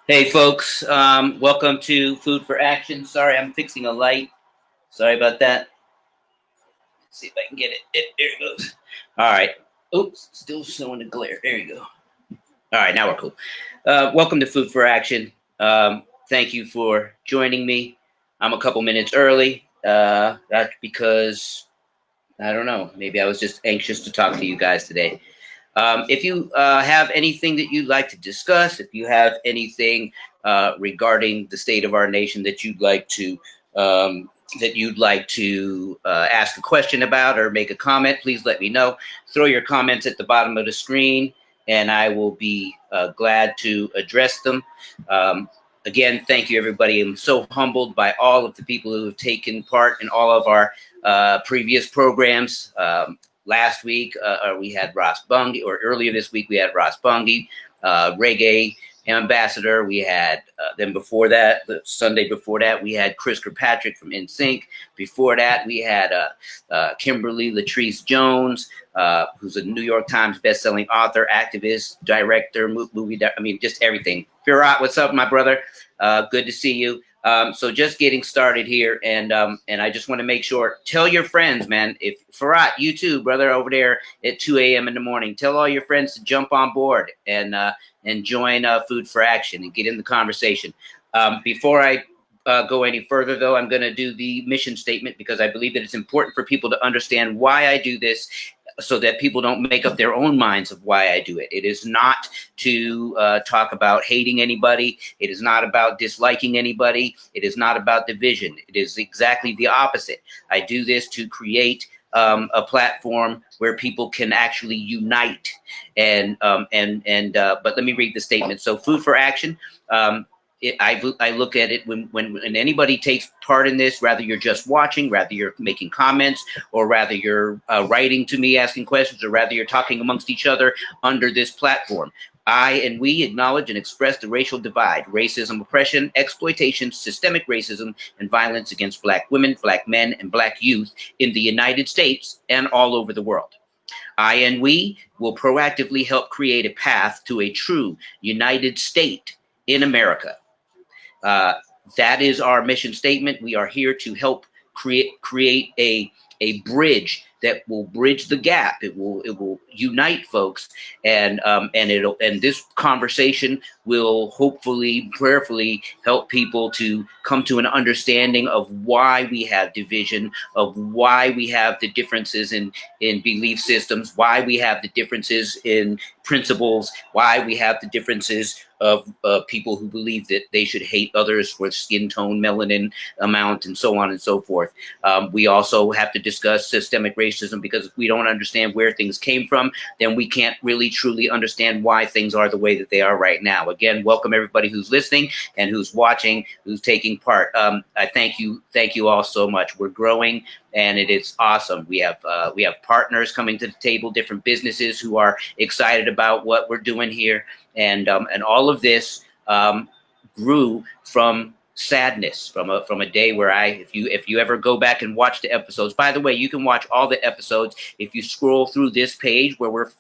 Hey folks, welcome to Food for Action. Sorry, I'm fixing a light. Sorry about that. Let's see if I can get it. There it goes. All right. Oops, still showing the glare. There you go. All right, now we're cool. Welcome to Food for Action. Thank you for joining me. I'm a couple minutes early. That's because I don't know. Maybe I was just anxious to talk to you guys today. If you have anything that you'd like to discuss, if you have anything regarding the state of our nation that you'd like to ask a question about or make a comment, please let me know. Throw your comments at the bottom of the screen, and I will be glad to address them. Again, thank you, everybody. I'm so humbled by all of the people who have taken part in all of our previous programs. Last week, we had Ross Bungie, or earlier this week, we had Ross Bungie, Reggae Ambassador. We had, then before that, the Sunday before that, we had Chris Kirkpatrick from NSYNC. Before that, we had Kimberly Latrice Jones, who's a New York Times bestselling author, activist, director, movie, just everything. Firat, what's up, my brother? Good to see you. So just getting started here, and I just want to make sure, tell your friends, man. If Farhat, you too, brother, over there at 2 a.m. in the morning, tell all your friends to jump on board and join Food for Action and get in the conversation. Before I go any further, though, I'm going to do the mission statement because I believe that it's important for people to understand why I do this, so that people don't make up their own minds of why I do it. It is not to talk about hating anybody. It is not about disliking anybody. It is not about division. It is exactly the opposite. I do this to create a platform where people can actually unite. But let me read the statement. So, Food for Action. I look at it when anybody takes part in this, rather you're just watching, rather you're making comments, or rather you're writing to me asking questions, or rather you're talking amongst each other under this platform. I and we acknowledge and express the racial divide, racism, oppression, exploitation, systemic racism, and violence against Black women, Black men, and Black youth in the United States and all over the world. I and we will proactively help create a path to a true united state in America. That is our mission statement. We are here to help create a bridge that will bridge the gap. It will unite folks, and this conversation will hopefully, prayerfully help people to come to an understanding of why we have division, of why we have the differences in belief systems, why we have the differences in principles, why we have the differences of people who believe that they should hate others for skin tone, melanin amount, and so on and so forth. We also have to discuss systemic racism, because if we don't understand where things came from, then we can't really truly understand why things are the way that they are right now. Again, welcome everybody who's listening and who's watching, who's taking part. I thank you all so much. We're growing, and it is awesome. We have partners coming to the table, different businesses who are excited about what we're doing here. And all of this grew from sadness, from a day where if you ever go back and watch the episodes. By the way, you can watch all the episodes if you scroll through this page where we're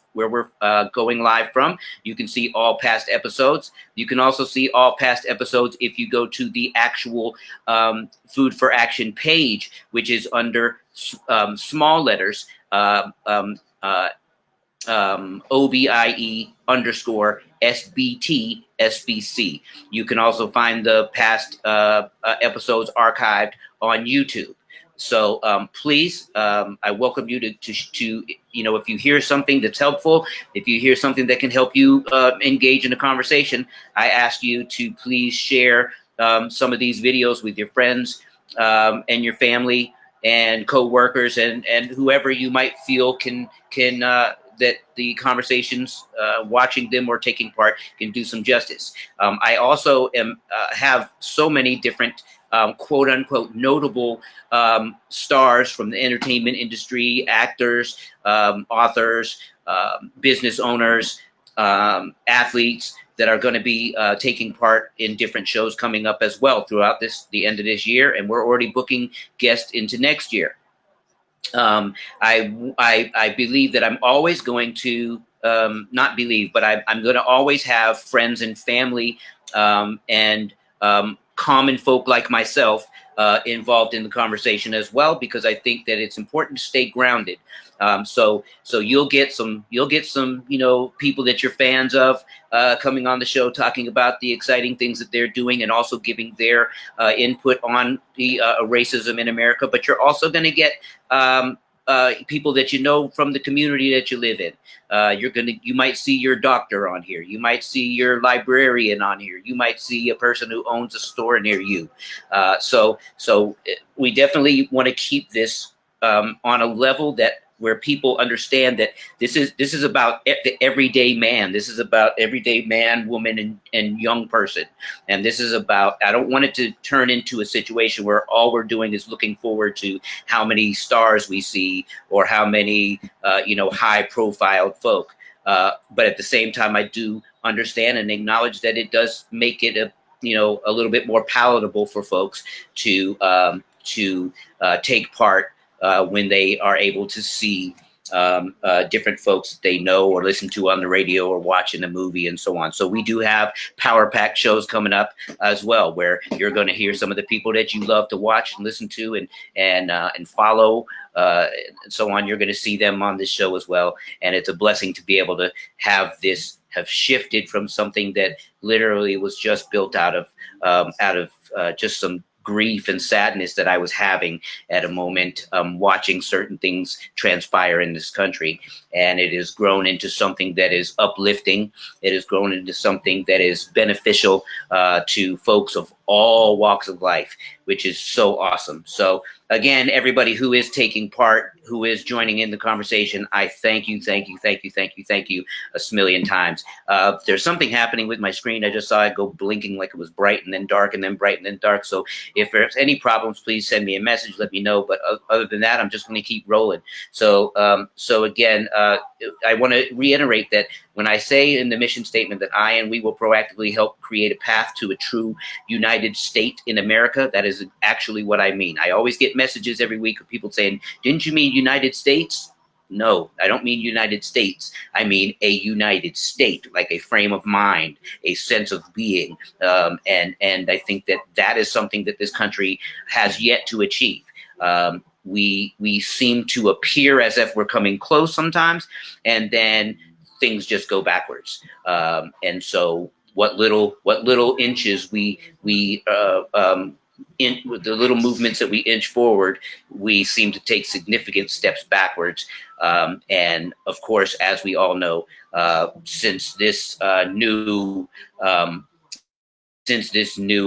going live from. You can see all past episodes. You can also see all past episodes if you go to the actual Food for Action page, which is under small letters. OBIE _ SBTSBC. You can also find the past episodes archived on YouTube. So please, I welcome you to if you hear something that's helpful, if you hear something that can help you engage in a conversation, I ask you to please share some of these videos with your friends and your family and co-workers and whoever you might feel can that the conversations, watching them or taking part, can do some justice. I also have so many different quote unquote notable stars from the entertainment industry, actors, authors, business owners, athletes that are going to be taking part in different shows coming up as well throughout the end of this year, and we're already booking guests into next year. I believe that I'm always going to not believe, but I'm going to always have friends and family and common folk like myself involved in the conversation as well, because I think that it's important to stay grounded. So you'll get some, people that you're fans of coming on the show, talking about the exciting things that they're doing and also giving their input on the racism in America. But you're also going to get people that you know from the community that you live in. You might see your doctor on here. You might see your librarian on here. You might see a person who owns a store near you. So we definitely want to keep this on a level where people understand that this is about the everyday man. This is about everyday man, woman, and young person. And this is about, I don't want it to turn into a situation where all we're doing is looking forward to how many stars we see or how many, high profiled folk. But at the same time, I do understand and acknowledge that it does make it a little bit more palatable for folks to take part when they are able to see different folks that they know or listen to on the radio or watch in a movie and so on. So we do have Power Pack shows coming up as well, where you're going to hear some of the people that you love to watch and listen to and follow and so on. You're going to see them on this show as well. And it's a blessing to be able to have shifted from something that literally was just built out of just some grief and sadness that I was having at a moment, watching certain things transpire in this country. And it has grown into something that is uplifting. It has grown into something that is beneficial to folks of all walks of life, which is so awesome. So again, everybody who is taking part, who is joining in the conversation, I thank you a million times. There's something happening with my screen. I just saw it go blinking like it was bright and then dark and then bright and then dark. So if there's any problems, please send me a message, let me know. But other than that, I'm just going to keep rolling. So again, I want to reiterate that when I say in the mission statement that I and we will proactively help create a path to a true United State in America, that is actually what I mean. I always get messages every week of people saying, didn't you mean United States? No, I don't mean United States. I mean a united state, like a frame of mind, a sense of being. And I think that is something that this country has yet to achieve. We seem to appear as if we're coming close sometimes, and then things just go backwards. And so what little inches with the little movements that we inch forward, we seem to take significant steps backwards. And of course, as we all know, since this new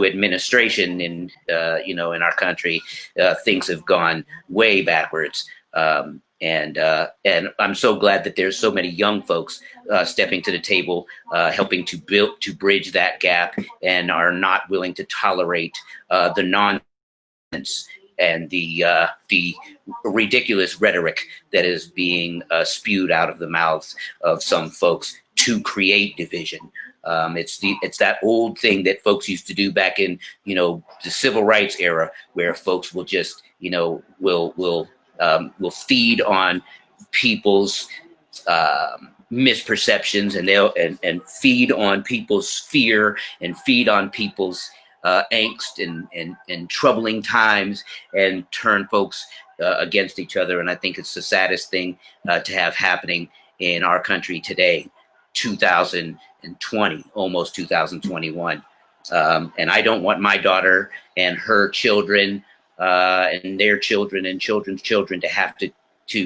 administration in our country, things have gone way backwards. And I'm so glad that there's so many young folks stepping to the table, helping to bridge that gap, and are not willing to tolerate the nonsense and the ridiculous rhetoric that is being spewed out of the mouths of some folks to create division. It's that old thing that folks used to do back in the civil rights era, where folks will just will feed on people's misperceptions, and and feed on people's fear, and feed on people's angst and troubling times, and turn folks against each other. And I think it's the saddest thing to have happening in our country today, 2020, almost 2021. And I don't want my daughter and her children and their children and children's children to have to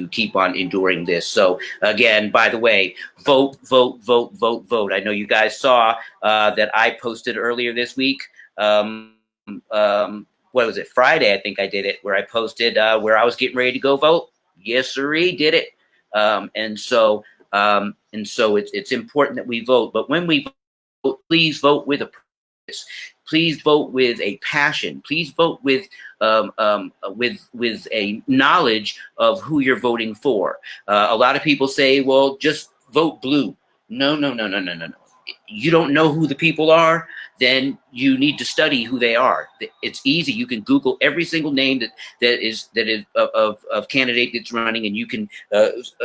keep on enduring this. So again, by the way, vote. I know you guys saw that I posted earlier this week. What was it? Friday, I think I did it, where I posted where I was getting ready to go vote. Yes, sirree, did it. And so it's important that we vote. But when we vote, please vote with a purpose. Please vote with a passion. Please vote with a knowledge of who you're voting for. A lot of people say, well, just vote blue. No. you don't know who the people are, then you need to study who they are. It's easy. You can Google every single name that is of candidate that's running, and you can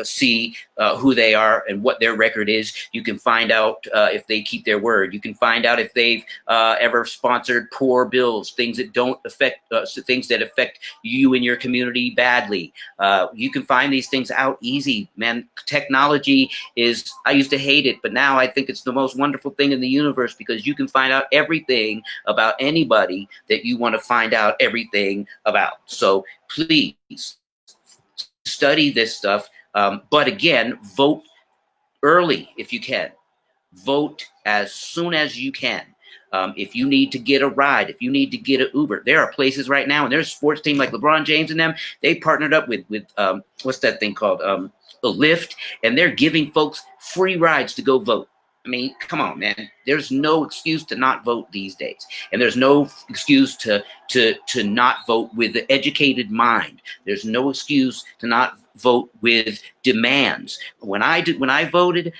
see who they are and what their record is. You can find out if they keep their word. You can find out if they've ever sponsored poor bills, things that don't affect things that affect you and your community badly. You can find these things out easy, man. Technology is, I used to hate it, but now I think it's the most wonderful thing in the universe, because you can find out everything about anybody that you want to find out everything about. So please study this stuff. But again, vote early if you can. Vote as soon as you can. If you need to get a ride, if you need to get an Uber, there are places right now, and there's a sports team like LeBron James and them. They partnered up with what's that thing called? A Lyft, and they're giving folks free rides to go vote. I mean, come on, man. There's no excuse to not vote these days, and there's no excuse to not vote with the educated mind. There's no excuse to not vote with demands. When I voted,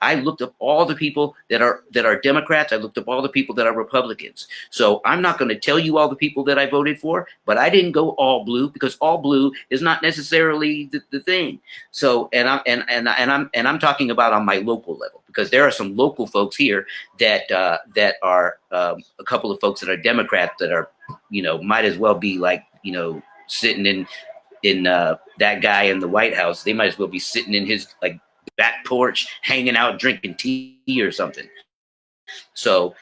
I looked up all the people that are Democrats. I looked up all the people that are Republicans. So I'm not going to tell you all the people that I voted for, but I didn't go all blue, because all blue is not necessarily the thing. So I'm talking about on my local level, because there are some local folks here that are a couple of folks that are Democrats that are, might as well be like, sitting in that guy in the White House. They might as well be sitting in his like back porch, hanging out, drinking tea or something. So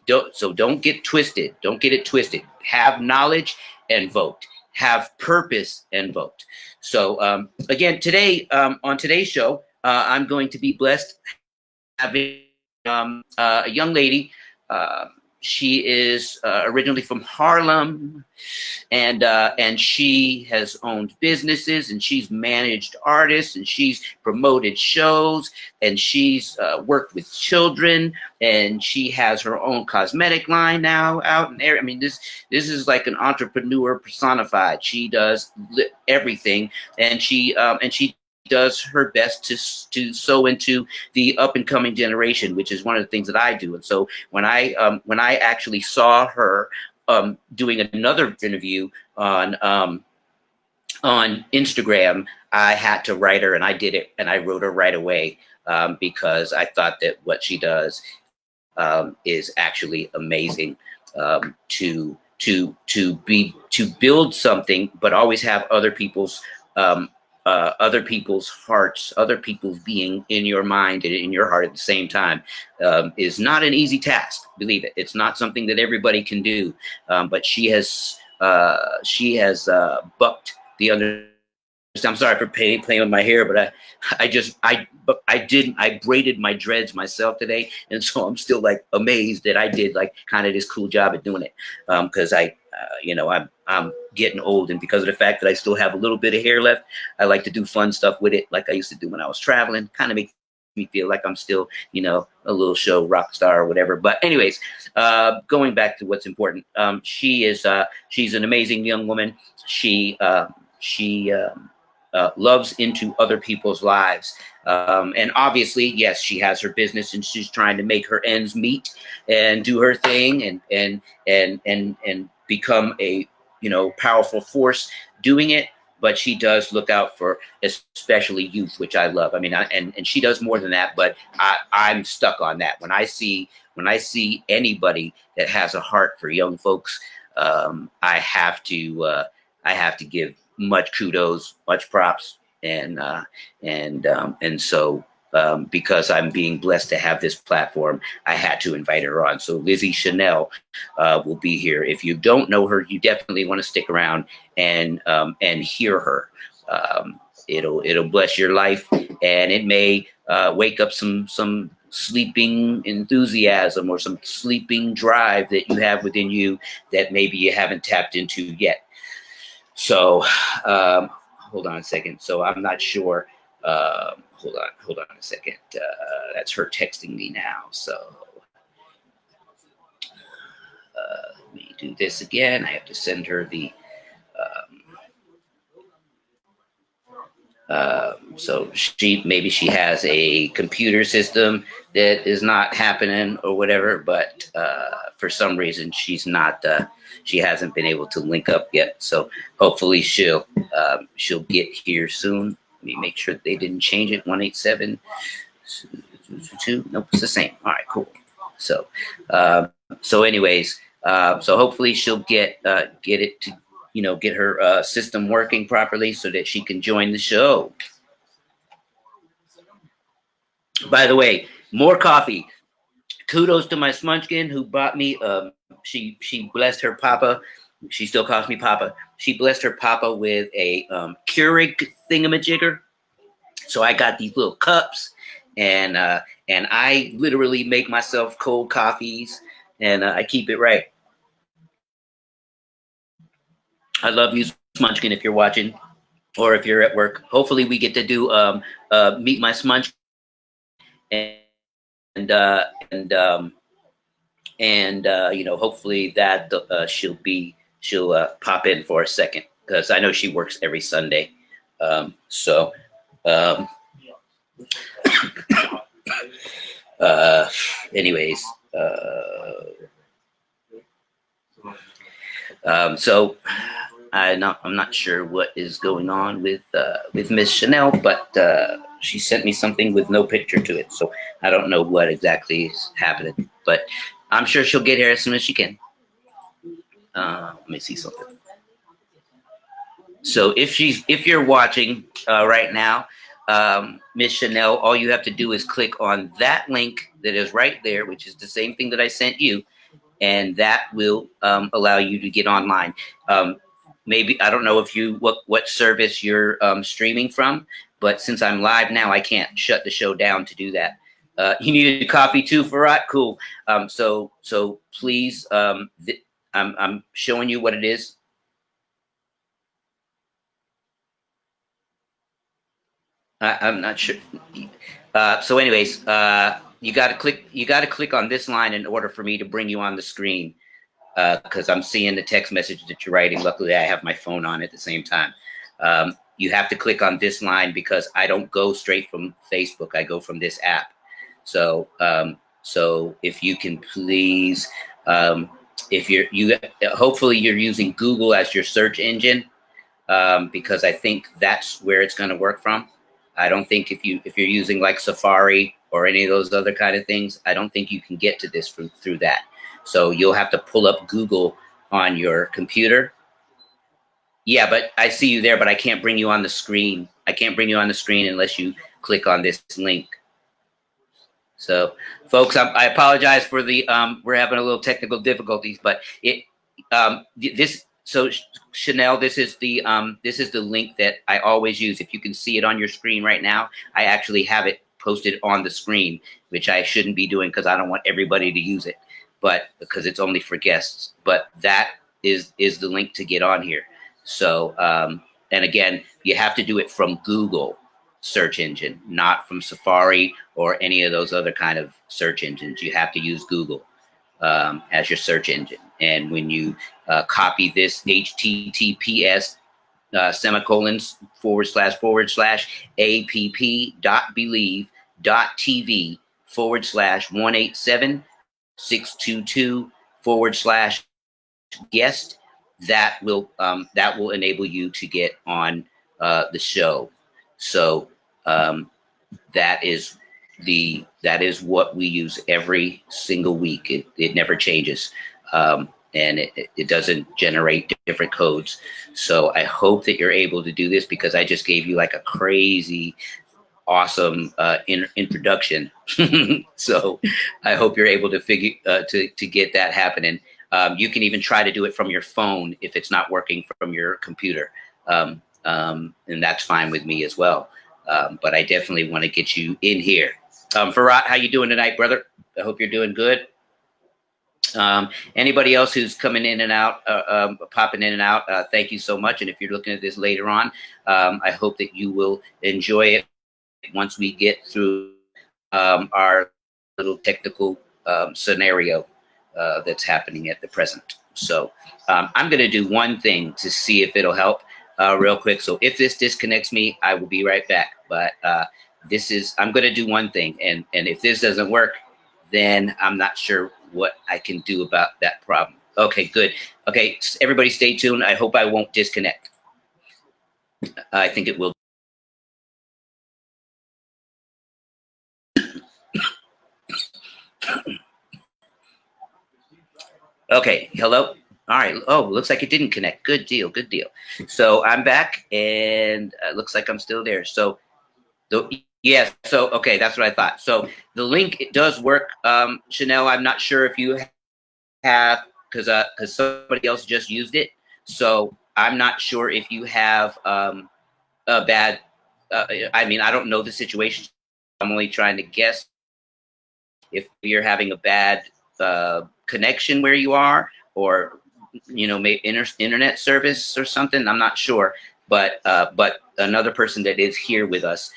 don't get twisted. Don't get it twisted. Have knowledge and vote. Have purpose and vote. So again, today on today's show, I'm going to be blessed having a young lady. She is originally from Harlem, and she has owned businesses, and she's managed artists, and she's promoted shows, and she's worked with children, and she has her own cosmetic line now out in there. I mean, this is like an entrepreneur personified. She does everything, and she does her best to sow into the up and coming generation, which is one of the things that I do. And so when I actually saw her doing another interview on Instagram, I had to write her, and I did it, and I wrote her right away because I thought that what she does is actually amazing. To build something, but always have other people's hearts, other people's being in your mind and in your heart at the same time, is not an easy task. Believe it. It's not something that everybody can do. But she has bucked the under. I'm sorry for playing with my hair, but I braided my dreads myself today, and so I'm still like amazed that I did like kind of this cool job at doing it, because I'm getting old, and because of the fact that I still have a little bit of hair left, I like to do fun stuff with it, like I used to do when I was traveling. Kind of makes me feel like I'm still, a little show rock star or whatever. But anyways, going back to what's important, she's an amazing young woman. She loves into other people's lives. And obviously, yes, she has her business, and she's trying to make her ends meet and do her thing and become a, powerful force doing it. But she does look out for especially youth, which I love. I mean, and she does more than that, but I'm stuck on that. When I see anybody that has a heart for young folks, I have to give much kudos, much props, and so because I'm being blessed to have this platform, I had to invite her on. So LIZZY Chanel will be here. If you don't know her, you definitely want to stick around and hear her. It'll bless your life, and it may wake up some sleeping enthusiasm or some sleeping drive that you have within you that maybe you haven't tapped into yet. So hold on a second. So I'm not sure. Hold on a second. That's her texting me now. So let me do this again. I have to send her the So maybe she has a computer system that is not happening or whatever, but for some reason she hasn't been able to link up yet. So hopefully she'll get here soon. Let me make sure they didn't change it. 187-2. Nope, it's the same. All right, cool. So anyways, so hopefully she'll get it to get her system working properly so that she can join the show. By the way, more coffee. Kudos to my Smunchkin who bought me. She blessed her papa. She still calls me Papa. She blessed her papa with a Keurig thingamajigger. So I got these little cups, and I literally make myself cold coffees, and I keep it right. I love you, Smunchkin, if you're watching, or if you're at work. Hopefully, we get to do meet my Smunchkin, and hopefully that she'll pop in for a second, because I know she works every Sunday. Anyways, so I'm not sure what is going on with Miss Chanel, but she sent me something with no picture to it, so I don't know what exactly is happening, but I'm sure she'll get here as soon as she can. Let me see something. So if you're watching right now, Miss Chanel, all you have to do is click on that link that is right there, which is the same thing that I sent you, and that will allow you to get online. Maybe I don't know if what service you're streaming from, but since I'm live now, I can't shut the show down to do that. You need a copy too, Farhat? Cool. So please, I'm showing you what it is. I'm not sure. So anyways, you got to click on this line in order for me to bring you on the screen, because I'm seeing the text message that you're writing. Luckily, I have my phone on at the same time. You have to click on this line because I don't go straight from Facebook. I go from this app. So if you can please, hopefully you're using Google as your search engine, because I think that's where it's going to work from. I don't think if you're using like Safari or any of those other kind of things, I don't think you can get to this through that. So you'll have to pull up Google on your computer. Yeah, but I see you there, but I can't bring you on the screen. I can't bring you on the screen unless you click on this link. So, folks, I apologize for the we're having a little technical difficulties, but so Chanel, this is the link that I always use. If you can see it on your screen right now, I actually have it posted on the screen, which I shouldn't be doing because I don't want everybody to use it, but because it's only for guests. But that is the link to get on here. So, and again, you have to do it from Google search engine, not from Safari or any of those other kind of search engines. You have to use Google as your search engine. And when you copy this https app.believe.tv/187-622/guest, that will enable you to get on the show. So that is what we use every single week. It never changes, and it doesn't generate different codes. So I hope that you're able to do this, because I just gave you like a crazy awesome introduction. So I hope you're able to to get that happening. You can even try to do it from your phone if it's not working from your computer, and that's fine with me as well. But I definitely want to get you in here. Farhat, how you doing tonight, brother? I hope you're doing good. Anybody else who's coming in and out, popping in and out, thank you so much. And if you're looking at this later on, I hope that you will enjoy it once we get through our little technical scenario that's happening at the present. So I'm going to do one thing to see if it'll help. real quick. So if this disconnects me, I will be right back. But I'm going to do one thing. And if this doesn't work, then I'm not sure what I can do about that problem. Okay, good. Okay, everybody stay tuned. I hope I won't disconnect. I think it will. Okay, hello. All right. Oh, looks like it didn't connect. Good deal. Good deal. So I'm back, and looks like I'm still there. So, yeah. So okay, that's what I thought. So the link, it does work. Chanel, I'm not sure if you have, because somebody else just used it. So I'm not sure if you have a bad. I mean, I don't know the situation. I'm only trying to guess if you're having a bad connection where you are, or maybe internet service or something. I'm not sure, but another person that is here with us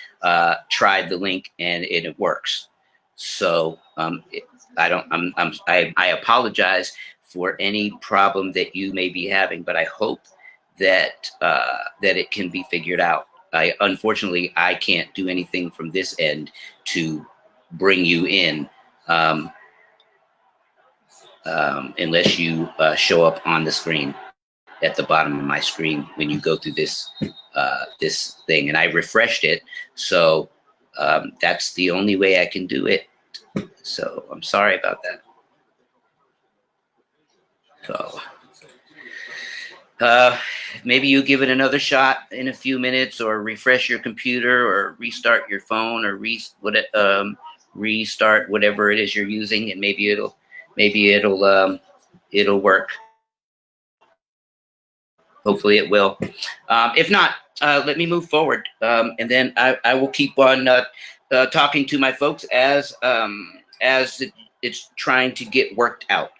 tried the link and it works. So I apologize for any problem that you may be having, but I hope that that it can be figured out. Unfortunately, I can't do anything from this end to bring you in. Unless you show up on the screen at the bottom of my screen when you go through this this thing. And I refreshed it, so that's the only way I can do it. So I'm sorry about that. So maybe you give it another shot in a few minutes, or refresh your computer, or restart your phone, or restart whatever it is you're using, and maybe it'll work. Hopefully it will. If not, let me move forward, and then I will keep on talking to my folks as it's trying to get worked out.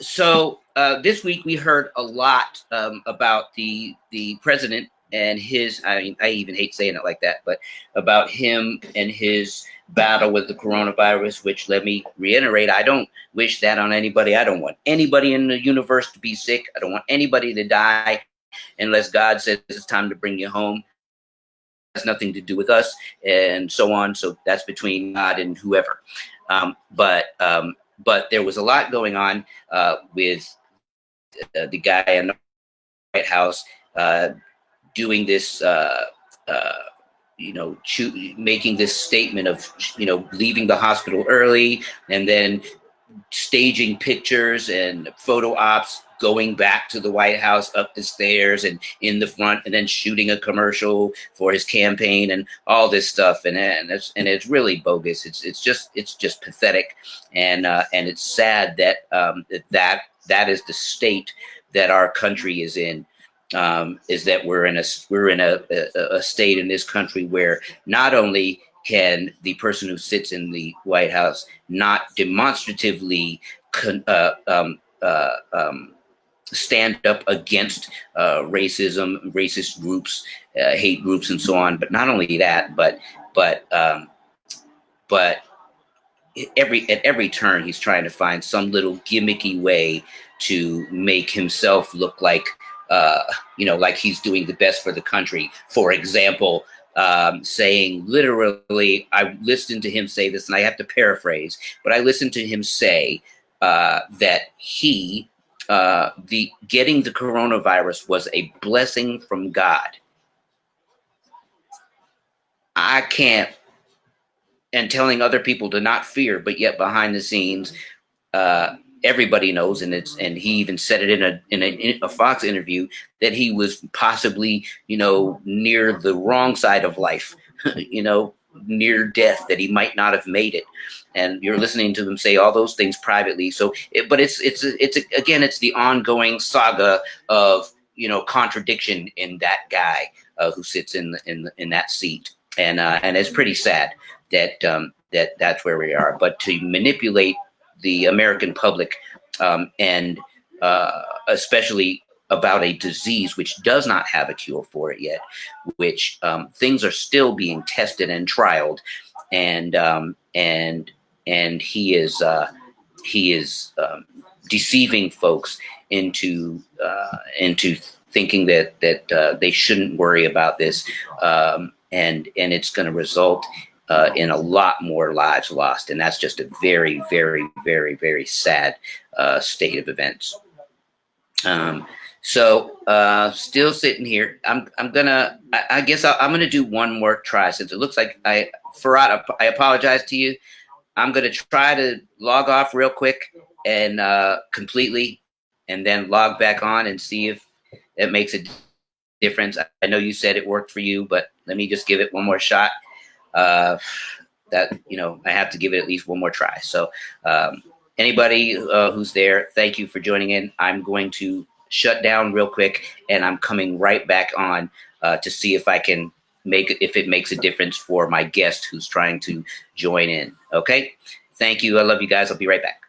So this week we heard a lot about the president and his. I mean, I even hate saying it like that, but about him and his battle with the coronavirus, which, let me reiterate, I don't wish that on anybody. I don't want anybody in the universe to be sick. I don't want anybody to die unless God says it's time to bring you home. It has nothing to do with us, and so on. So that's between God and whoever. But there was a lot going on with the guy in the White House doing this, making this statement of, leaving the hospital early, and then staging pictures and photo ops, going back to the White House, up the stairs and in the front, and then shooting a commercial for his campaign and all this stuff. And it's really bogus. It's just pathetic. And it's sad that that is the state that our country is in. Is that we're in a state in this country where not only can the person who sits in the White House not demonstratively stand up against racism, racist groups, hate groups, and so on, but not only that, but at every turn he's trying to find some little gimmicky way to make himself look like like he's doing the best for the country. For example, saying, literally, I listened to him say this, and I have to paraphrase, but I listened to him say that getting the coronavirus was a blessing from God. I can't, and telling other people to not fear, but yet behind the scenes, everybody knows, and he even said it in a Fox interview, that he was possibly, near the wrong side of life, near death, that he might not have made it. And you're listening to him say all those things privately. So, but it's the ongoing saga of, contradiction in that guy who sits in that seat. And it's pretty sad that that's where we are. But to manipulate the American public, and especially about a disease which does not have a cure for it yet, which things are still being tested and trialed, and he is deceiving folks into thinking that they shouldn't worry about this, and it's going to result in a lot more lives lost, and that's just a very, very, very, very sad state of events. Still sitting here. I guess I'm gonna do one more try, since it looks like Farad, I apologize to you. I'm gonna try to log off real quick and completely, and then log back on and see if it makes a difference. I know you said it worked for you, but let me just give it one more shot. I have to give it at least one more try. So anybody who's there, thank you for joining in. I'm going to shut down real quick, and I'm coming right back on to see if I can if it makes a difference for my guest who's trying to join in. Okay. Thank you. I love you guys. I'll be right back.